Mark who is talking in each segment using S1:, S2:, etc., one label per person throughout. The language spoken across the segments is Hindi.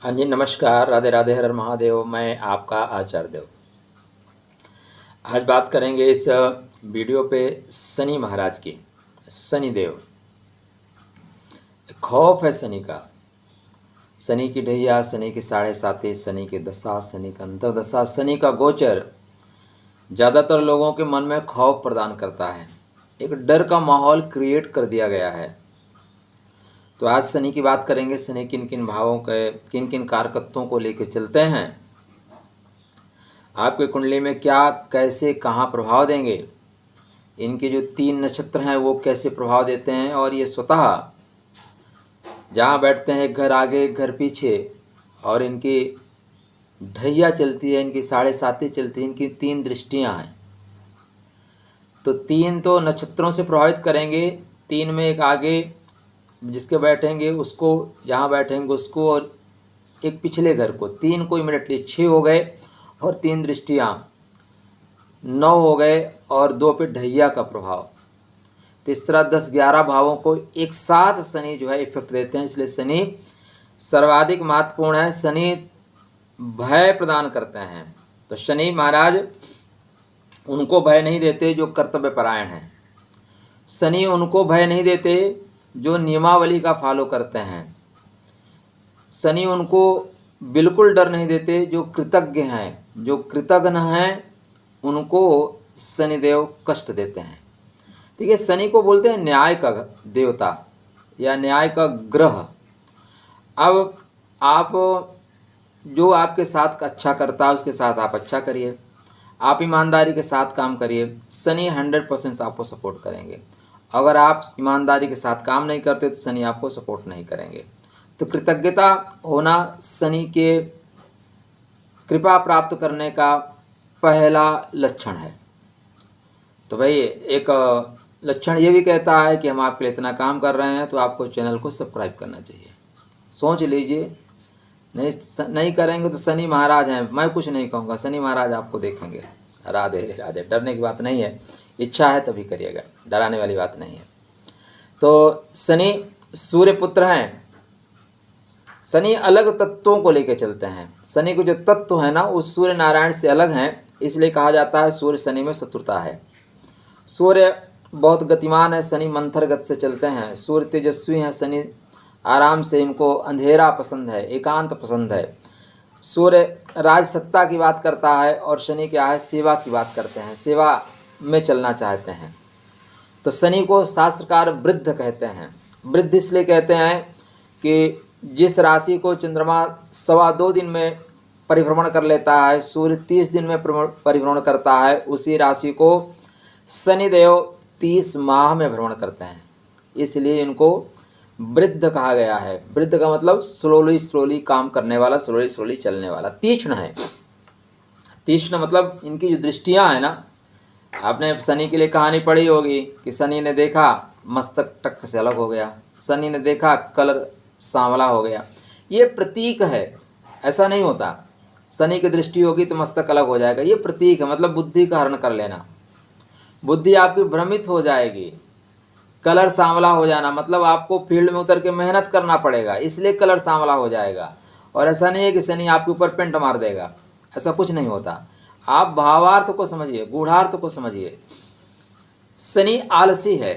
S1: हाँ जी, नमस्कार, राधे राधे, हर हर महादेव। मैं आपका आचार्य देव। आज बात करेंगे इस वीडियो पे शनि महाराज की। शनि देव, खौफ है शनि का। शनि की ढैया, शनि की साढ़े साती, शनि की दशा, शनि का अंतरदशा, शनि का गोचर ज़्यादातर लोगों के मन में खौफ प्रदान करता है। एक डर का माहौल क्रिएट कर दिया गया है। तो आज शनि की बात करेंगे। शनि किन किन भावों के, किन किन कारकत्वों को लेकर चलते हैं, आपकी कुंडली में क्या, कैसे, कहाँ प्रभाव देंगे, इनके जो 3 नक्षत्र हैं वो कैसे प्रभाव देते हैं, और ये स्वतः जहाँ बैठते हैं, एक घर आगे एक घर पीछे, और इनकी ढैया चलती है, इनकी साढ़े साती चलती है, इनकी 3 दृष्टियाँ हैं। तो 3 तो नक्षत्रों से प्रभावित करेंगे। 3 में एक आगे जिसके बैठेंगे उसको, जहाँ बैठेंगे उसको, और एक पिछले घर को। 3 को इमिडिएटली 6 हो गए, और 3 दृष्टियाँ 9 हो गए, और 2 पे ढैया का प्रभाव। तो इस तरह 10-11 भावों को एक साथ शनि जो है इफेक्ट देते हैं। इसलिए शनि सर्वाधिक महत्वपूर्ण है। शनि भय प्रदान करते हैं। तो शनि महाराज उनको भय नहीं देते जो कर्तव्य परायण हैं। शनि उनको भय नहीं देते जो नियमावली का फॉलो करते हैं। शनि उनको बिल्कुल डर नहीं देते जो कृतज्ञ हैं। जो कृतज्ञ हैं उनको शनिदेव कष्ट देते हैं। ठीक है, शनि को बोलते हैं न्याय का देवता या न्याय का ग्रह। अब आप जो आपके साथ अच्छा करता है उसके साथ आप अच्छा करिए, आप ईमानदारी के साथ काम करिए, शनि 100% आपको सपोर्ट करेंगे। अगर आप ईमानदारी के साथ काम नहीं करते तो शनि आपको सपोर्ट नहीं करेंगे। तो कृतज्ञता होना शनि के कृपा प्राप्त करने का पहला लक्षण है। तो भाई एक लक्षण ये भी कहता है कि हम आपके लिए इतना काम कर रहे हैं तो आपको चैनल को सब्सक्राइब करना चाहिए। सोच लीजिए, नहीं करेंगे तो शनि महाराज हैं, मैं कुछ नहीं कहूँगा, शनि महाराज आपको देखेंगे। राधे राधे। डरने की बात नहीं है, इच्छा है तभी करिएगा, डराने वाली बात नहीं है। तो शनि सूर्य पुत्र हैं। शनि अलग तत्वों को लेकर चलते हैं। शनि के जो तत्व है ना वो सूर्य नारायण से अलग हैं, इसलिए कहा जाता है सूर्य शनि में शत्रुता है। सूर्य बहुत गतिमान है, शनि मंथर गति से चलते हैं। सूर्य तेजस्वी हैं, शनि आराम से, इनको अंधेरा पसंद है, एकांत पसंद है। सूर्य राज सत्ता की बात करता है, और शनि क्या है, सेवा की बात करते हैं, सेवा में चलना चाहते हैं। तो शनि को शास्त्रकार वृद्ध कहते हैं। वृद्ध इसलिए कहते हैं कि जिस राशि को चंद्रमा 2.25 दिन में परिभ्रमण कर लेता है, सूर्य 30 दिन में परिभ्रमण करता है, उसी राशि को शनिदेव 30 माह में भ्रमण करते हैं। इसलिए इनको वृद्ध कहा गया है। वृद्ध का मतलब स्लोली काम करने वाला, स्लोली चलने वाला। तीक्ष्ण है। तीक्ष्ण मतलब इनकी जो दृष्टियां हैं ना, आपने शनि के लिए कहानी पढ़ी होगी कि शनि ने देखा मस्तक टक से अलग हो गया, शनि ने देखा कलर सांवला हो गया। ये प्रतीक है, ऐसा नहीं होता। शनि की दृष्टि होगी तो मस्तक अलग हो जाएगा, ये प्रतीक है। मतलब बुद्धि का हरण कर लेना, बुद्धि आपकी भ्रमित हो जाएगी। कलर सांवला हो जाना मतलब आपको फील्ड में उतर के मेहनत करना पड़ेगा, इसलिए कलर सांवला हो जाएगा। और ऐसा नहीं है कि शनि आपके ऊपर पेंट मार देगा, ऐसा कुछ नहीं होता। आप भावार्थ को समझिए, गूढ़ार्थ को समझिए। शनि आलसी है,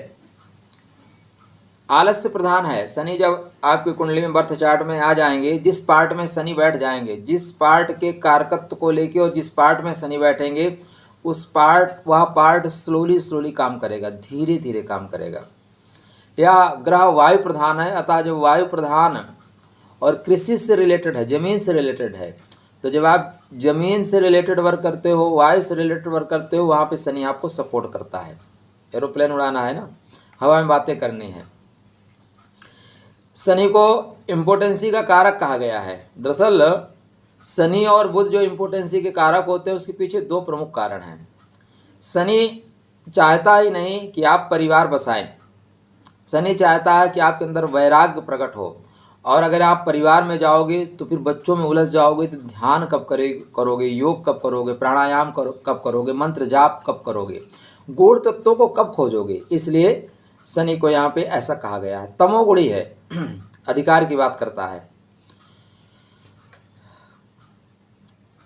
S1: आलस्य प्रधान है। शनि जब आपकी कुंडली में बर्थ चार्ट में आ जाएंगे, जिस पार्ट में शनि बैठ जाएंगे, जिस पार्ट के कारकत्व को लेके और जिस पार्ट में शनि बैठेंगे, वह पार्ट स्लोली काम करेगा, धीरे धीरे काम करेगा। यह ग्रह वायु प्रधान है, अतः जब वायु प्रधान और कृषि से रिलेटेड है, जमीन से रिलेटेड है, तो जब आप जमीन से रिलेटेड वर्क करते हो, वायु से रिलेटेड वर्क करते हो, वहाँ पे शनि आपको सपोर्ट करता है। एरोप्लेन उड़ाना है ना, हवा में बातें करनी है। शनि को इम्पोर्टेंसी का कारक कहा गया है। दरअसल शनि और बुध जो इम्पोर्टेंसी के कारक होते हैं, उसके पीछे 2 प्रमुख कारण हैं। शनि चाहता ही नहीं कि आप परिवार बसाएं। शनि चाहता है कि आपके अंदर वैराग्य प्रकट हो, और अगर आप परिवार में जाओगे तो फिर बच्चों में उलझ जाओगे, तो ध्यान कब करोगे, योग कब करोगे, प्राणायाम कब करोगे, मंत्र जाप कब करोगे, गूढ़ तत्वों को कब खोजोगे। इसलिए शनि को यहाँ पे ऐसा कहा गया है। तमोगुणी है, अधिकार की बात करता है।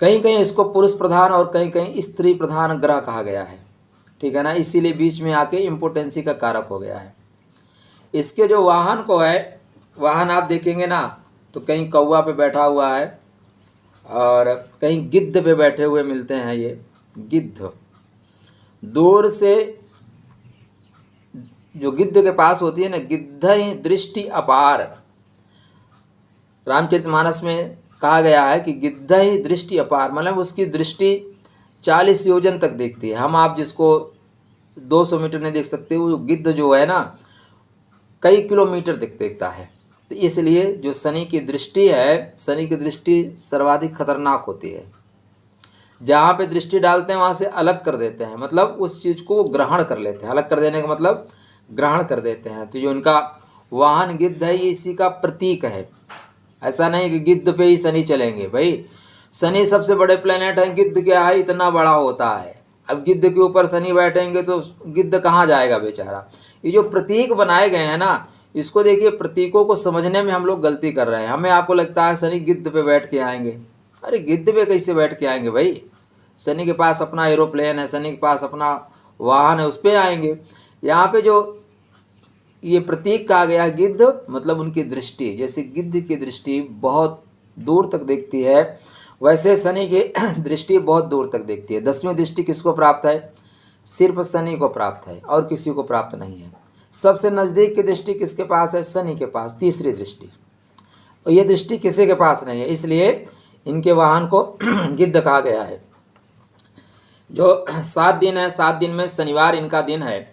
S1: कहीं कहीं इसको पुरुष प्रधान और कहीं कहीं स्त्री प्रधान ग्रह कहा गया है, ठीक है ना, इसीलिए बीच में आके इम्पोर्टेंसी का कारक हो गया है। इसके जो वाहन को है, वाहन आप देखेंगे ना तो कहीं कौवा पे बैठा हुआ है और कहीं गिद्ध पे बैठे हुए मिलते हैं। ये गिद्ध दूर से जो गिद्ध के पास होती है ना, गिद्ध ही दृष्टि अपार, रामचरितमानस में कहा गया है कि गिद्ध ही दृष्टि अपार, मतलब उसकी दृष्टि 40 योजन तक देखती है। हम आप जिसको 200 मीटर नहीं देख सकते, वो गिद्ध जो है ना कई किलोमीटर तक देखता है। तो इसलिए जो शनि की दृष्टि है, शनि की दृष्टि सर्वाधिक खतरनाक होती है। जहाँ पे दृष्टि डालते हैं वहाँ से अलग कर देते हैं, मतलब उस चीज़ को ग्रहण कर लेते हैं। अलग कर देने का मतलब ग्रहण कर देते हैं। तो जो उनका वाहन गिद्ध है, ये इसी का प्रतीक है। ऐसा नहीं कि गिद्ध पे ही शनि चलेंगे, भाई शनि सबसे बड़े प्लेनेट हैं, गिद्ध क्या है इतना बड़ा होता है। अब गिद्ध के ऊपर शनि बैठेंगे तो गिद्ध कहाँ जाएगा बेचारा। ये जो प्रतीक बनाए गए हैं ना, इसको देखिए, प्रतीकों को समझने में हम लोग गलती कर रहे हैं। हमें आपको लगता है शनि गिद्ध पे बैठ के आएंगे, अरे गिद्ध पे कैसे बैठ के आएंगे भाई। शनि के पास अपना एरोप्लेन है, शनि के पास अपना वाहन है, उस पर आएंगे। यहाँ पे जो ये प्रतीक कहा गया गिद्ध, मतलब उनकी दृष्टि, जैसे गिद्ध की दृष्टि बहुत दूर तक देखती है, वैसे शनि की दृष्टि बहुत दूर तक देखती है। 10वीं दृष्टि किसको प्राप्त है? सिर्फ शनि को प्राप्त है और किसी को प्राप्त नहीं है। सबसे नज़दीक की दृष्टि किसके पास है? शनि के पास, तीसरी दृष्टि। और ये दृष्टि किसी के पास नहीं है, इसलिए इनके वाहन को गिद्ध कहा गया है। जो 7 दिन है, 7 दिन में शनिवार इनका दिन है।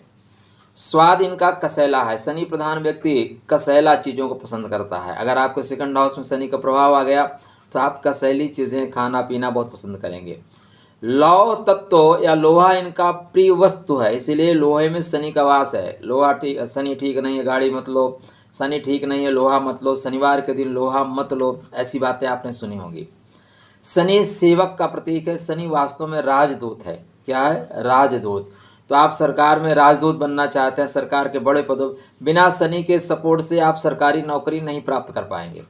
S1: स्वाद इनका कसैला है। शनि प्रधान व्यक्ति कसैला चीज़ों को पसंद करता है। अगर आपको सेकंड हाउस में शनि का प्रभाव आ गया तो आप कसैली चीज़ें खाना पीना बहुत पसंद करेंगे। लौह तत्व या लोहा इनका प्रिय वस्तु है, इसीलिए लोहे में शनि का वास है। लोहा ठीक, शनि ठीक नहीं है गाड़ी मत लो, शनि ठीक नहीं है लोहा मत लो, शनिवार के दिन लोहा मत लो, ऐसी बातें आपने सुनी होगी। शनि सेवक का प्रतीक है। शनि वास्तव में राजदूत है। क्या है? राजदूत। तो आप सरकार में राजदूत बनना चाहते हैं, सरकार के बड़े पदों, बिना शनि के सपोर्ट से आप सरकारी नौकरी नहीं प्राप्त कर पाएंगे।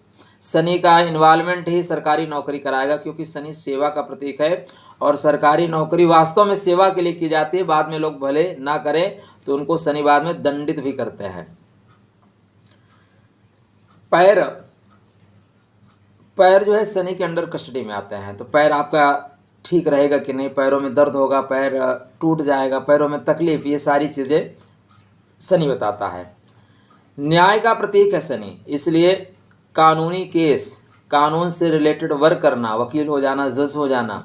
S1: शनि का इन्वॉल्वमेंट ही सरकारी नौकरी कराएगा, क्योंकि शनि सेवा का प्रतीक है और सरकारी नौकरी वास्तव में सेवा के लिए की जाती है। बाद में लोग भले ना करें तो उनको शनि बाद में दंडित भी करते हैं। पैर, पैर जो है शनि के अंडर कस्टडी में आते हैं। तो पैर आपका ठीक रहेगा कि नहीं, पैरों में दर्द होगा, पैर टूट जाएगा, पैरों में तकलीफ, ये सारी चीज़ें शनि बताता है। न्याय का प्रतीक है शनि, इसलिए कानूनी केस, कानून से रिलेटेड वर्क करना, वकील हो जाना, जज हो जाना,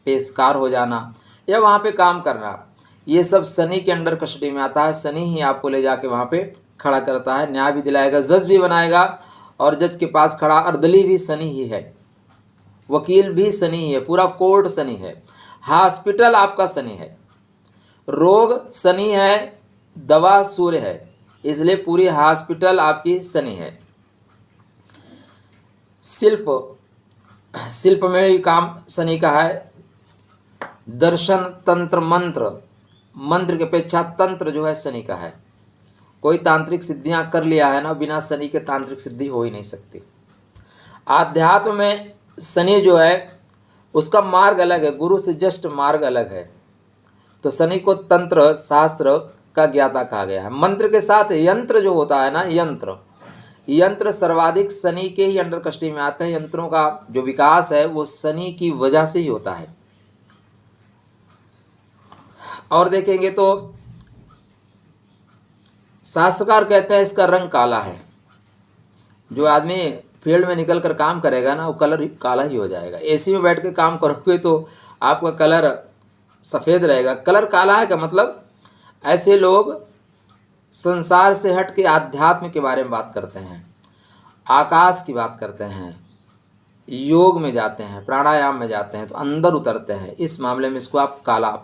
S1: पेशकार हो जाना या वहाँ पे काम करना, ये सब शनि के अंडर कस्टडी में आता है। शनि ही आपको ले जाके वहाँ पे खड़ा करता है, न्याय भी दिलाएगा, जज भी बनाएगा, और जज के पास खड़ा अर्दली भी शनि ही है, वकील भी शनि ही है, पूरा कोर्ट शनि है। हॉस्पिटल आपका शनि है, रोग शनि है, दवा सूर्य है, इसलिए पूरी हॉस्पिटल आपकी शनि है। शिल्प, शिल्प में भी काम शनि का है। दर्शन, तंत्र, मंत्र, मंत्र की अपेक्षा तंत्र जो है शनि का है। कोई तांत्रिक सिद्धियां कर लिया है ना, बिना शनि के तांत्रिक सिद्धि हो ही नहीं सकती। आध्यात्म में शनि जो है उसका मार्ग अलग है, गुरु से जस्ट मार्ग अलग है। तो शनि को तंत्र शास्त्र का ज्ञाता कहा गया है। मंत्र के साथ यंत्र जो होता है ना, यंत्र, यंत्र सर्वाधिक शनि के ही अंडर कस्टडी में आते हैं। यंत्रों का जो विकास है वो शनि की वजह से ही होता है। और देखेंगे तो शास्त्रकार कहते हैं इसका रंग काला है। जो आदमी फील्ड में निकल कर काम करेगा ना, वो कलर काला ही हो जाएगा। एसी में बैठ के काम करोगे तो आपका कलर सफ़ेद रहेगा। कलर काला है का मतलब ऐसे लोग संसार से हट के आध्यात्म के बारे में बात करते हैं, आकाश की बात करते हैं, योग में जाते हैं, प्राणायाम में जाते हैं, तो अंदर उतरते हैं। इस मामले में इसको आप काला,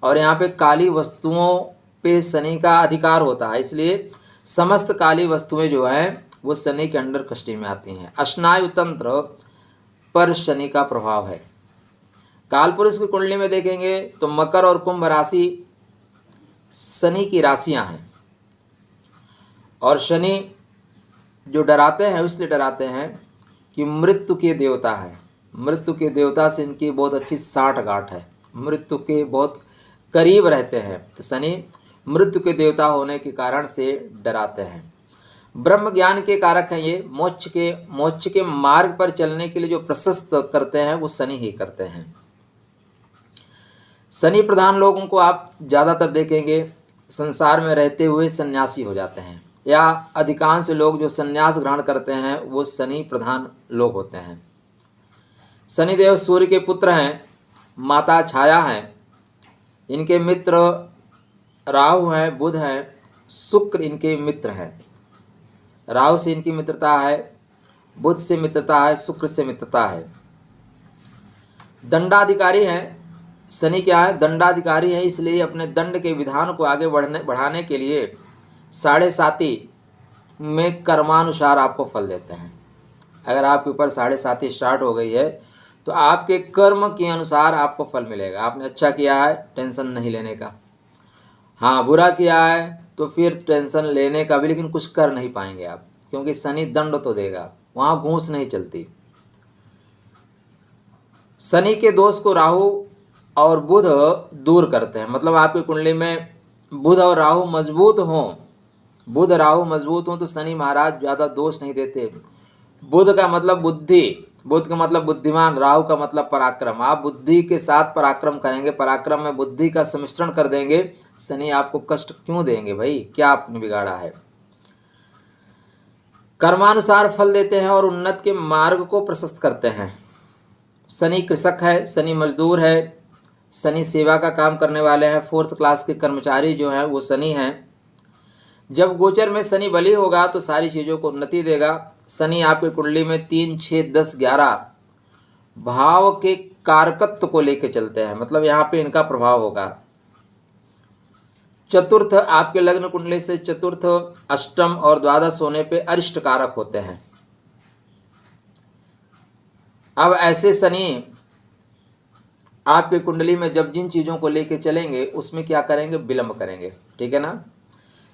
S1: और यहाँ पे काली वस्तुओं पे शनि का अधिकार होता है, इसलिए समस्त काली वस्तुएं जो हैं वो शनि के अंडर कस्टडी में आती हैं। अश्नायु तंत्र पर शनि का प्रभाव है। कालपुरुष की कुंडली में देखेंगे तो मकर और कुंभ राशि शनि की राशियां हैं, और शनि जो डराते हैं इसलिए डराते हैं कि मृत्यु के देवता हैं। मृत्यु के देवता से इनकी बहुत अच्छी साठगांठ है, मृत्यु के बहुत करीब रहते हैं। तो शनि मृत्यु के देवता होने के कारण से डराते हैं। ब्रह्म ज्ञान के कारक हैं ये। मोक्ष के मार्ग पर चलने के लिए जो प्रशस्त करते हैं वो शनि ही करते हैं। शनि प्रधान लोगों को आप ज़्यादातर देखेंगे संसार में रहते हुए सन्यासी हो जाते हैं, या अधिकांश लोग जो सन्यास ग्रहण करते हैं वो शनि प्रधान लोग होते हैं। शनिदेव सूर्य के पुत्र हैं, माता छाया हैं, इनके मित्र राहु हैं, बुध हैं, शुक्र इनके मित्र हैं। राहु से इनकी मित्रता है, बुध से मित्रता है, शुक्र से मित्रता है। दंडाधिकारी हैं शनि, क्या है? दंडाधिकारी है, इसलिए अपने दंड के विधान को आगे बढ़ाने के लिए साढ़े साती में कर्मानुसार आपको फल देते हैं। अगर आपके ऊपर साढ़े साती स्टार्ट हो गई है तो आपके कर्म के अनुसार आपको फल मिलेगा। आपने अच्छा किया है, टेंशन नहीं लेने का। हाँ, बुरा किया है तो फिर टेंशन लेने का भी, लेकिन कुछ कर नहीं पाएंगे आप, क्योंकि शनि दंड तो देगा, वहाँ घूस नहीं चलती। शनि के दोष को राहु और बुध दूर करते हैं। मतलब आपकी कुंडली में बुध और राहु मजबूत हों, बुध राहु मजबूत हों तो शनि महाराज ज़्यादा दोष नहीं देते। बुध का मतलब बुद्धि, बुध का मतलब बुद्धिमान, राहु का मतलब पराक्रम। आप बुद्धि के साथ पराक्रम करेंगे, पराक्रम में बुद्धि का सम्मिश्रण कर देंगे। शनि आपको कष्ट क्यों देंगे भाई? क्या आपने बिगाड़ा है? कर्मानुसार फल देते हैं और उन्नत के मार्ग को प्रशस्त करते हैं। शनि कृषक है, शनि मजदूर है, शनि सेवा का काम करने वाले हैं। 4th क्लास के कर्मचारी जो हैं वो शनि हैं। जब गोचर में शनि बली होगा तो सारी चीज़ों को उन्नति देगा। शनि आपकी कुंडली में 3, 6, 10, 11 भाव के कारकत्व को लेकर चलते हैं, मतलब यहाँ पे इनका प्रभाव होगा। चतुर्थ, आपके लग्न कुंडली से चतुर्थ, अष्टम और द्वादश होने पे अरिष्ट कारक होते हैं। अब ऐसे शनि आपके कुंडली में जब जिन चीज़ों को लेके चलेंगे उसमें क्या करेंगे? विलंब करेंगे, ठीक है ना।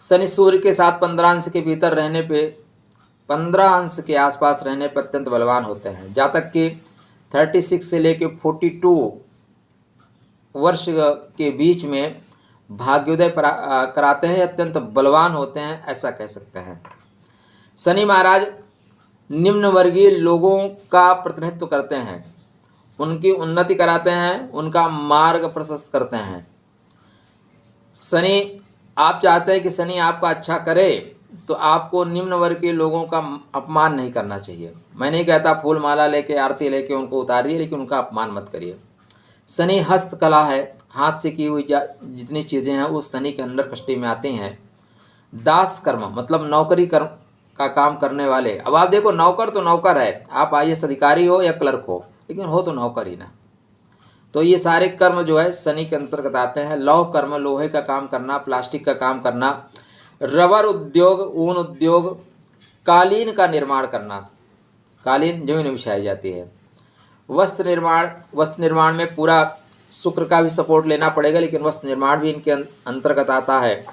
S1: शनि सूर्य के साथ 15 अंश के भीतर रहने पे, 15 अंश के आसपास रहने पर अत्यंत बलवान होते हैं। जातक के 36 से लेके 42 वर्ष के बीच में भाग्योदय कराते हैं, अत्यंत बलवान होते हैं, ऐसा कह सकते हैं। शनि महाराज निम्न वर्गीय लोगों का प्रतिनिधित्व करते हैं, उनकी उन्नति कराते हैं, उनका मार्ग प्रशस्त करते हैं। शनि, आप चाहते हैं कि शनि आपका अच्छा करे तो आपको निम्न वर्ग के लोगों का अपमान नहीं करना चाहिए। मैं नहीं कहता फूल माला लेके आरती लेके उनको उतारिए, लेकिन उनका अपमान मत करिए। शनि हस्तकला है, हाथ से की हुई जितनी चीज़ें हैं वो शनि के अंडर कष्टी में आती हैं। दास कर्म मतलब नौकरी कर्म का काम करने वाले। अब आप देखो, नौकर तो नौकर है, आप IAS अधिकारी हो या क्लर्क हो, लेकिन हो तो नौकर ही ना। तो ये सारे कर्म जो है शनि के अंतर्गत आते हैं। लौह कर्म, लोहे का काम करना, प्लास्टिक का काम करना, रबर उद्योग, ऊन उद्योग, कालीन का निर्माण करना, कालीन जमीन में बिछाई जाती है। वस्त्र निर्माण में पूरा शुक्र का भी सपोर्ट लेना पड़ेगा, लेकिन वस्त्र निर्माण भी इनके अंतर्गत आता है।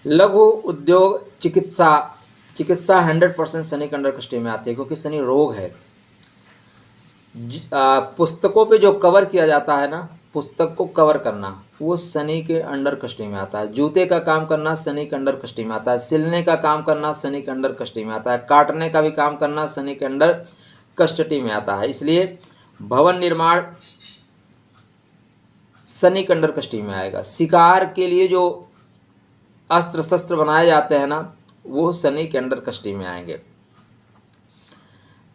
S1: लघु उद्योग, चिकित्सा 100% शनि के अंडर कष्टी में आती है, क्योंकि शनि रोग है। पुस्तकों पे जो कवर किया जाता है ना, पुस्तक को कवर करना, वो शनि के अंडर कष्टी में आता है। जूते का काम करना शनि के अंडर कष्टी में आता है। सिलने का काम करना शनि के अंडर कष्टी में आता है। काटने का भी काम करना शनि के अंडर कष्टी में आता है। इसलिए भवन निर्माण शनि के अंडर कष्टी में आएगा। शिकार के लिए जो अस्त्र शस्त्र बनाए जाते हैं ना, वो शनि के अंडर कष्टी में आएंगे।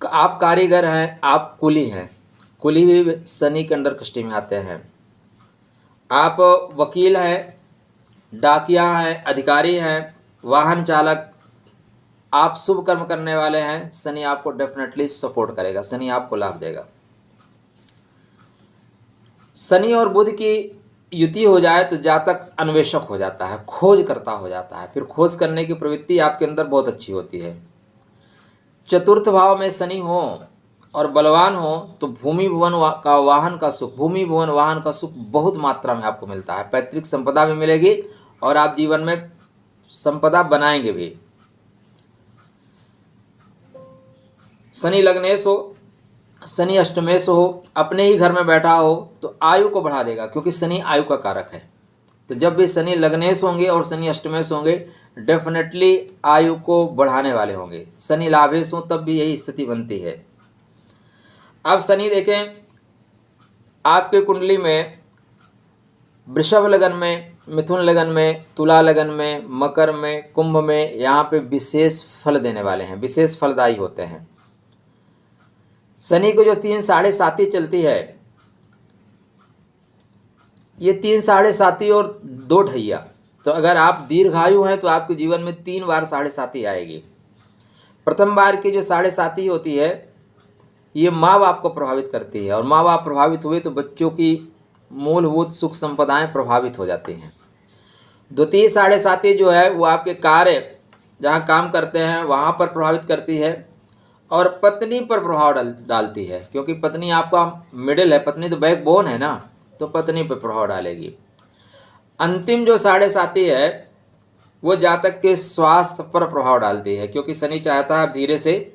S1: आप कारीगर हैं, आप कुली हैं, कुली भी शनि के अंडर कष्टी में आते हैं। आप वकील हैं, डाकिया हैं, अधिकारी हैं, वाहन चालक, आप शुभ कर्म करने वाले हैं, शनि आपको डेफिनेटली सपोर्ट करेगा, शनि आपको लाभ देगा। शनि और बुध की युति हो जाए तो जातक अन्वेषक हो जाता है, खोज करता हो जाता है, फिर खोज करने की प्रवृत्ति आपके अंदर बहुत अच्छी होती है। चतुर्थ भाव में शनि हो और बलवान हो तो भूमि भवन का वाहन का सुख, भूमि भवन वाहन का सुख बहुत मात्रा में आपको मिलता है। पैतृक संपदा भी मिलेगी और आप जीवन में संपदा बनाएंगे भी। शनि लग्नेश हो शनि अष्टमेश हो, अपने ही घर में बैठा हो, तो आयु को बढ़ा देगा, क्योंकि शनि आयु का कारक है। तो जब भी शनि लग्नेश होंगे और शनि अष्टमेश होंगे, डेफिनेटली आयु को बढ़ाने वाले होंगे। शनि लाभेश हो तब भी यही स्थिति बनती है। अब शनि देखें आपके कुंडली में वृषभ लगन में, मिथुन लगन में, तुला लगन में, मकर में, कुंभ में, यहाँ पे विशेष फल देने वाले हैं, विशेष फलदायी होते हैं। शनि को जो 3 साढ़े साती चलती है, ये 3 साढ़े साती और 2 ढैया, तो अगर आप दीर्घायु हैं तो आपके जीवन में 3 बार साढ़े साती आएगी। प्रथम बार की जो साढ़े साती होती है, ये माँ बाप को प्रभावित करती है, और माँ बाप प्रभावित हुए तो बच्चों की मूलभूत सुख संपदाएं प्रभावित हो जाती हैं। द्वितीय साढ़े साती जो है वो आपके कार्य जहाँ काम करते हैं वहाँ पर प्रभावित करती है, और पत्नी पर प्रभाव डालती है, क्योंकि पत्नी आपका मिडिल है, पत्नी तो बैकबोन है ना, तो पत्नी पर प्रभाव डालेगी। अंतिम जो साढ़े साती है वो जातक के स्वास्थ्य पर प्रभाव डालती है, क्योंकि शनि चाहता है आप धीरे से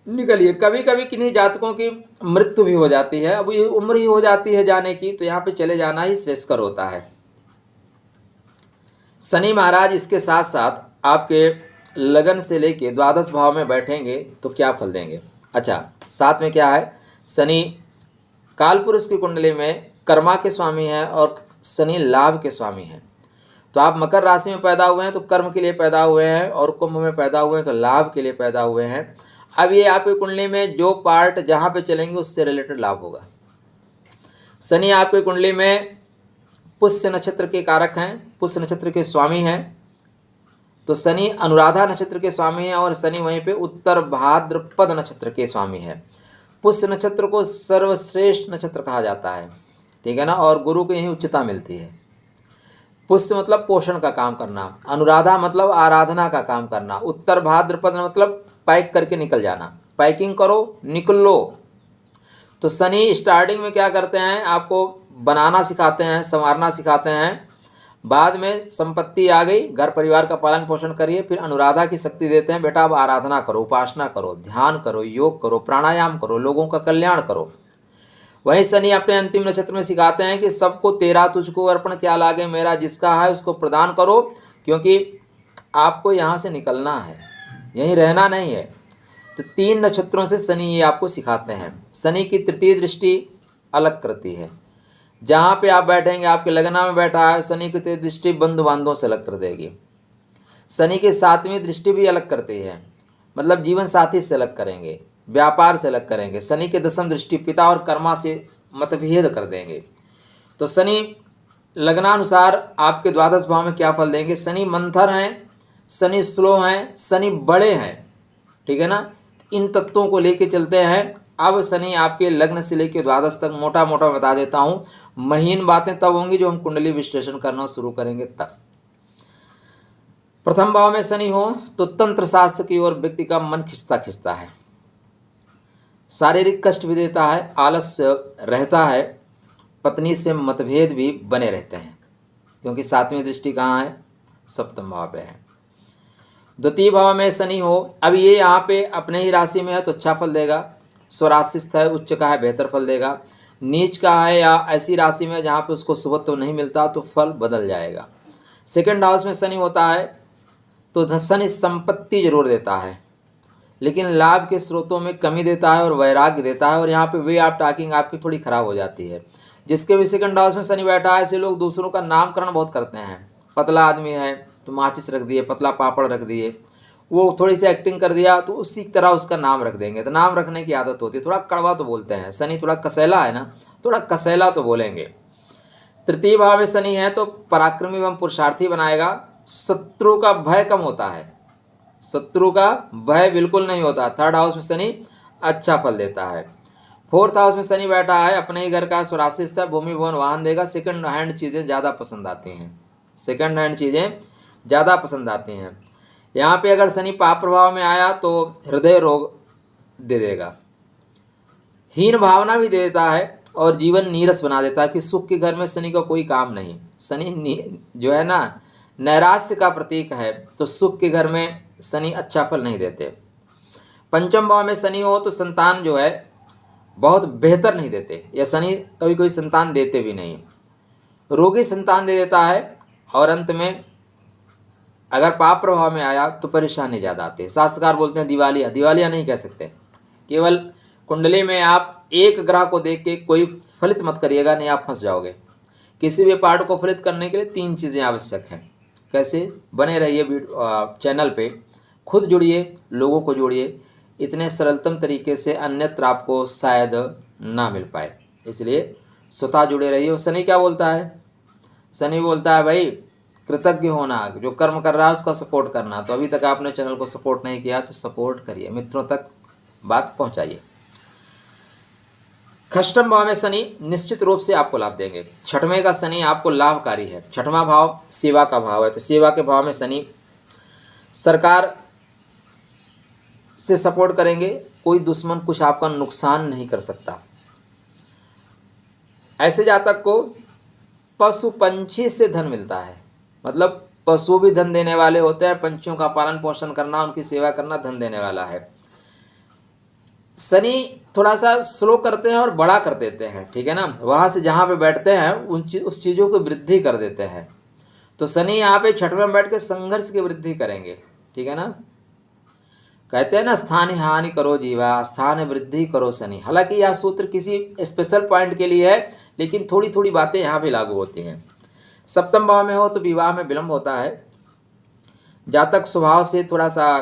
S1: निकलिए। कभी कभी किन्हीं जातकों की मृत्यु भी हो जाती है, अब ये उम्र ही हो जाती है जाने की, तो यहाँ पे चले जाना ही श्रेयस्कर होता है। शनि महाराज इसके साथ साथ आपके लगन से लेके द्वादश भाव में बैठेंगे तो क्या फल देंगे। अच्छा, साथ में क्या है, शनि कालपुरुष की कुंडली में कर्मा के स्वामी हैं और शनि लाभ के स्वामी हैं। तो आप मकर राशि में पैदा हुए हैं तो कर्म के लिए पैदा हुए हैं, और कुंभ में पैदा हुए हैं तो लाभ के लिए पैदा हुए हैं। अब ये आपकी कुंडली में जो पार्ट जहाँ पे चलेंगे उससे रिलेटेड लाभ होगा। शनि आपकी कुंडली में पुष्य नक्षत्र के कारक हैं, पुष्य नक्षत्र के स्वामी हैं, तो शनि अनुराधा नक्षत्र के स्वामी हैं, और शनि वहीं पे उत्तर भाद्रपद नक्षत्र के स्वामी है। पुष्य नक्षत्र को सर्वश्रेष्ठ नक्षत्र कहा जाता है, ठीक है ना, और गुरु को यही उच्चता मिलती है। पुष्य मतलब पोषण का काम करना, अनुराधा मतलब आराधना का काम करना, उत्तर भाद्रपद मतलब पैक करके निकल जाना, पैकिंग करो निकल लो। तो शनि स्टार्टिंग में क्या करते हैं, आपको बनाना सिखाते हैं, संवारना सिखाते हैं, बाद में संपत्ति आ गई, घर परिवार का पालन पोषण करिए, फिर अनुराधा की शक्ति देते हैं, बेटा अब आराधना करो, उपासना करो, ध्यान करो, योग करो, प्राणायाम करो, लोगों का कल्याण करो। वहीं शनि अपने अंतिम नक्षत्र में सिखाते हैं कि सबको तेरा तुझको अर्पण क्या लागे मेरा, जिसका है उसको प्रदान करो, क्योंकि आपको यहाँ से निकलना है, यहीं रहना नहीं है। तो 3 नक्षत्रों से शनि ये आपको सिखाते हैं। शनि की तृतीय दृष्टि अलग करती है, जहाँ पे आप बैठेंगे आपके लगना में बैठा है, शनि की तृतीय दृष्टि बंधु बांधवों से अलग कर देगी। शनि की 7वीं दृष्टि भी अलग करती है, मतलब जीवन साथी से अलग करेंगे, व्यापार से अलग करेंगे। शनि के 10वीं दृष्टि पिता और कर्मा से मतभेद कर देंगे। तो शनि लग्नानुसार आपके द्वादश भाव में क्या फल देंगे। शनि मंथर हैं, शनि स्लो हैं, शनि बड़े हैं, ठीक है ना, इन तत्वों को लेके चलते हैं। अब शनि आपके लग्न से लेके द्वादश तक मोटा मोटा बता देता हूँ, महीन बातें तब होंगी जो हम कुंडली विश्लेषण करना शुरू करेंगे तब। प्रथम भाव में शनि हो तो तंत्र शास्त्र की ओर व्यक्ति का मन खिंचता खिंचता है, शारीरिक कष्ट भी देता है, आलस्य रहता है, पत्नी से मतभेद भी बने रहते हैं, क्योंकि 7वीं दृष्टि कहाँ है, सप्तम भाव पे है। द्वितीय भाव में शनि हो, अब ये यहाँ पे अपने ही राशि में है तो अच्छा फल देगा, स्वराशिस्थ है, उच्च का है, बेहतर फल देगा। नीच का है या ऐसी राशि में जहाँ पे उसको शुभत्व नहीं मिलता तो फल बदल जाएगा। सेकंड हाउस में शनि होता है तो शनि संपत्ति जरूर देता है, लेकिन लाभ के स्रोतों में कमी देता है और वैराग्य देता है, और यहाँ पे वे ऑफ टॉकिंग आपकी थोड़ी खराब हो जाती है। जिसके भी सेकंड हाउस में शनि बैठा है ऐसे लोग दूसरों का नामकरण बहुत करते हैं। पतला आदमी है तो माचिस रख दिए, पतला पापड़ रख दिए, वो थोड़ी सी एक्टिंग कर दिया तो उसी तरह उसका नाम रख देंगे। तो नाम रखने की आदत होती है, थोड़ा कड़वा तो बोलते हैं, शनि थोड़ा कसैला है ना, थोड़ा कसैला तो बोलेंगे। तृतीय भाव में शनि है तो पराक्रमी एवं पुरुषार्थी बनाएगा। शत्रु का भय कम होता है, शत्रु का भय बिल्कुल नहीं होता। थर्ड हाउस में शनि अच्छा फल देता है। फोर्थ हाउस में शनि बैठा है, अपने ही घर का स्वराशिस्थ है, भूमि भवन वाहन देगा। सेकंड हैंड चीज़ें ज़्यादा पसंद आती हैं, सेकंड हैंड चीज़ें ज़्यादा पसंद आती हैं। यहाँ पे अगर शनि पाप प्रभाव में आया तो हृदय रोग दे देगा, हीन भावना भी दे देता है, और जीवन नीरस बना देता है कि सुख के घर में शनि का कोई काम नहीं। शनि जो है ना नैराश्य का प्रतीक है, तो सुख के घर में शनि अच्छा फल नहीं देते। पंचम भाव में शनि हो तो संतान जो है बहुत बेहतर नहीं देते, या शनि कभी कोई संतान देते भी नहीं, रोगी संतान दे देता है। और अंत में अगर पाप प्रभाव में आया तो परेशानी ज़्यादा आती है। शास्त्रकार बोलते हैं दिवालिया, दिवालिया नहीं कह सकते। केवल कुंडली में आप एक ग्रह को देख के कोई फलित मत करिएगा, नहीं आप फंस जाओगे। किसी भी पार्ट को फलित करने के लिए 3 चीज़ें आवश्यक हैं। कैसे? बने रहिए चैनल पे, खुद जुड़िए, लोगों को जोड़िए। इतने सरलतम तरीके से अन्यत्र आपको शायद ना मिल पाए, इसलिए स्वतः जुड़े रहिए। और शनि क्या बोलता है? शनि बोलता है भाई कृतज्ञ होना, जो कर्म कर रहा है उसका सपोर्ट करना। तो अभी तक आपने चैनल को सपोर्ट नहीं किया तो सपोर्ट करिए, मित्रों तक बात पहुंचाइए। षष्ठम भाव में शनि निश्चित रूप से आपको लाभ देंगे। छठवें का शनि आपको लाभकारी है। छठवां भाव सेवा का भाव है, तो सेवा के भाव में शनि सरकार से सपोर्ट करेंगे। कोई दुश्मन कुछ आपका नुकसान नहीं कर सकता। ऐसे जातक को पशु पंछी से धन मिलता है, मतलब पशु भी धन देने वाले होते हैं। पंछियों का पालन पोषण करना, उनकी सेवा करना धन देने वाला है। शनि थोड़ा सा स्लो करते हैं और बड़ा कर देते हैं, ठीक है ना। वहाँ से जहाँ पे बैठते हैं उस चीज़ों की वृद्धि कर देते हैं। तो शनि यहाँ पे छठवें में बैठ के संघर्ष की वृद्धि करेंगे, ठीक है ना। कहते हैं ना स्थान हानि करो जीवा, स्थान वृद्धि करो शनि। हालांकि यह सूत्र किसी स्पेशल पॉइंट के लिए है, लेकिन थोड़ी थोड़ी बातें यहाँ भी लागू होती हैं। सप्तम भाव में हो तो विवाह में विलंब होता है। जातक स्वभाव से थोड़ा सा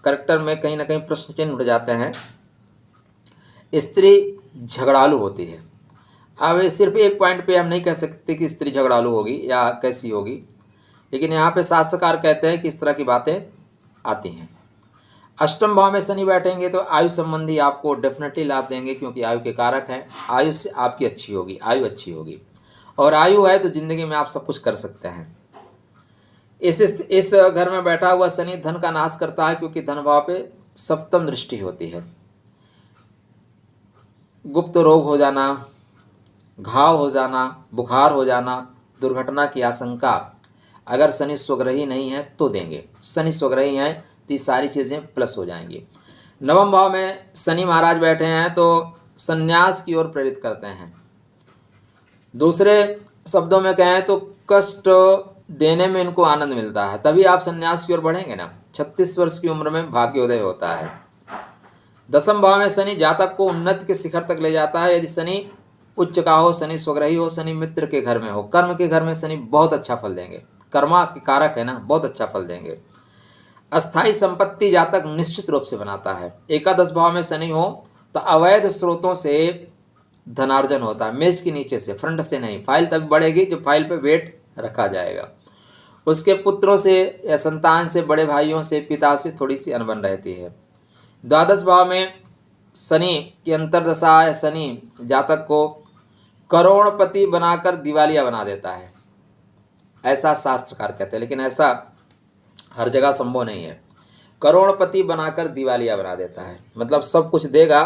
S1: करेक्टर में कहीं ना कहीं प्रश्न चिन्ह उठ जाते हैं। स्त्री झगड़ालू होती है। अब सिर्फ एक पॉइंट पे हम नहीं कह सकते कि स्त्री झगड़ालू होगी या कैसी होगी, लेकिन यहाँ पे शास्त्रकार कहते हैं कि इस तरह की बातें आती हैं। अष्टम भाव में शनि बैठेंगे तो आयु संबंधी आपको डेफिनेटली लाभ देंगे, क्योंकि आयु के कारक हैं। आयु से आपकी अच्छी होगी, आयु अच्छी होगी, और आयु है तो जिंदगी में आप सब कुछ कर सकते हैं। इस घर में बैठा हुआ शनि धन का नाश करता है, क्योंकि धन भाव पे सप्तम दृष्टि होती है। गुप्त रोग हो जाना, घाव हो जाना, बुखार हो जाना, दुर्घटना की आशंका अगर शनि स्वग्रही नहीं है तो देंगे। शनि स्वग्रही हैं तो ये सारी चीज़ें प्लस हो जाएंगी। नवम भाव में शनि महाराज बैठे हैं तो संन्यास की ओर प्रेरित करते हैं। दूसरे शब्दों में कहें तो कष्ट देने में इनको आनंद मिलता है, तभी आप संन्यास की ओर बढ़ेंगे ना। 36 वर्ष की उम्र में भाग्योदय होता है। दसम भाव में शनि जातक को उन्नति के शिखर तक ले जाता है। यदि शनि उच्च का हो, शनि स्वग्रही हो, शनि मित्र के घर में हो, कर्म के घर में शनि बहुत अच्छा फल देंगे। कर्मा के कारक है ना, बहुत अच्छा फल देंगे। अस्थाई संपत्ति जातक निश्चित रूप से बनाता है। एकादश भाव में शनि हो तो अवैध स्रोतों से धनार्जन होता है, मेज के नीचे से, फ्रंट से नहीं। फाइल तब बढ़ेगी जब फाइल पे वेट रखा जाएगा। उसके पुत्रों से या संतान से, बड़े भाइयों से, पिता से थोड़ी सी अनबन रहती है। द्वादश भाव में शनि की अंतर्दशा है। शनि जातक को करोड़पति बनाकर दिवालिया बना देता है, ऐसा शास्त्रकार कहते हैं, लेकिन ऐसा हर जगह संभव नहीं है। करोड़पति बनाकर दिवालिया बना देता है, मतलब सब कुछ देगा,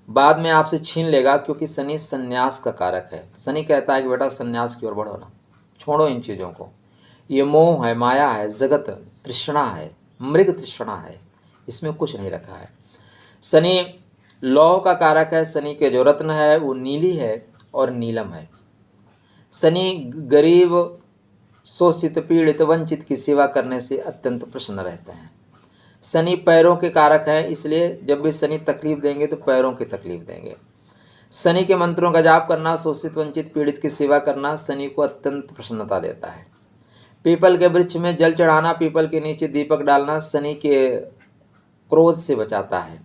S1: बाद में आपसे छीन लेगा, क्योंकि शनि संन्यास का कारक है। शनि कहता है कि बेटा संन्यास की ओर बढ़ो ना, छोड़ो इन चीज़ों को। ये मोह है, माया है, जगत तृष्णा है, मृग तृष्णा है, इसमें कुछ नहीं रखा है। शनि लौह का कारक है। शनि के जो रत्न है वो नीली है और नीलम है। शनि गरीब, शोषित, पीड़ित, वंचित की सेवा करने से अत्यंत प्रसन्न रहते हैं। शनि पैरों के कारक हैं, इसलिए जब भी शनि तकलीफ देंगे तो पैरों की तकलीफ देंगे। शनि के मंत्रों का जाप करना, शोषित, वंचित, पीड़ित की सेवा करना शनि को अत्यंत प्रसन्नता देता है। पीपल के वृक्ष में जल चढ़ाना, पीपल के नीचे दीपक डालना शनि के क्रोध से बचाता है।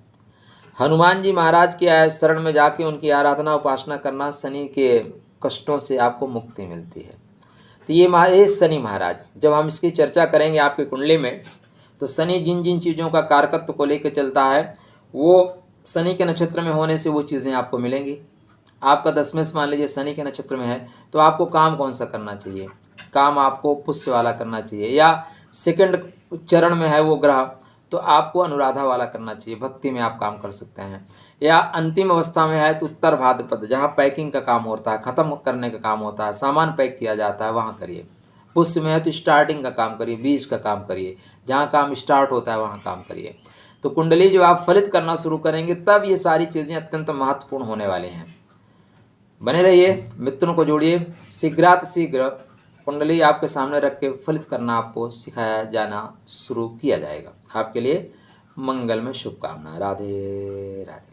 S1: हनुमान जी महाराज के शरण में जाके उनकी आराधना उपासना करना शनि के कष्टों से आपको मुक्ति मिलती है। तो ये शनि महाराज, जब हम इसकी चर्चा करेंगे आपकी कुंडली में, तो शनि जिन जिन चीज़ों का कारकत्व को लेकर चलता है वो शनि के नक्षत्र में होने से वो चीज़ें आपको मिलेंगी। आपका 10वें से मान लीजिए शनि के नक्षत्र में है तो आपको काम कौन सा करना चाहिए? काम आपको पुष्य वाला करना चाहिए, या सेकंड चरण में है वो ग्रह तो आपको अनुराधा वाला करना चाहिए, भक्ति में आप काम कर सकते हैं। या अंतिम अवस्था में है तो उत्तर भाद्रपद, जहाँ पैकिंग का काम होता है, ख़त्म करने का काम होता है, सामान पैक किया जाता है, वहाँ करिए। पुष्य में है तो स्टार्टिंग का काम करिए, बीज का काम करिए, जहाँ काम स्टार्ट होता है वहाँ काम करिए। तो कुंडली जब आप फलित करना शुरू करेंगे तब ये सारी चीज़ें अत्यंत महत्वपूर्ण होने वाले हैं। बने रहिए, मित्रों को जोड़िए। शीघ्र कुंडली आपके सामने रख के फलित करना आपको सिखाया जाना शुरू किया जाएगा। आपके लिए मंगल में शुभकामनाएं। राधे राधे।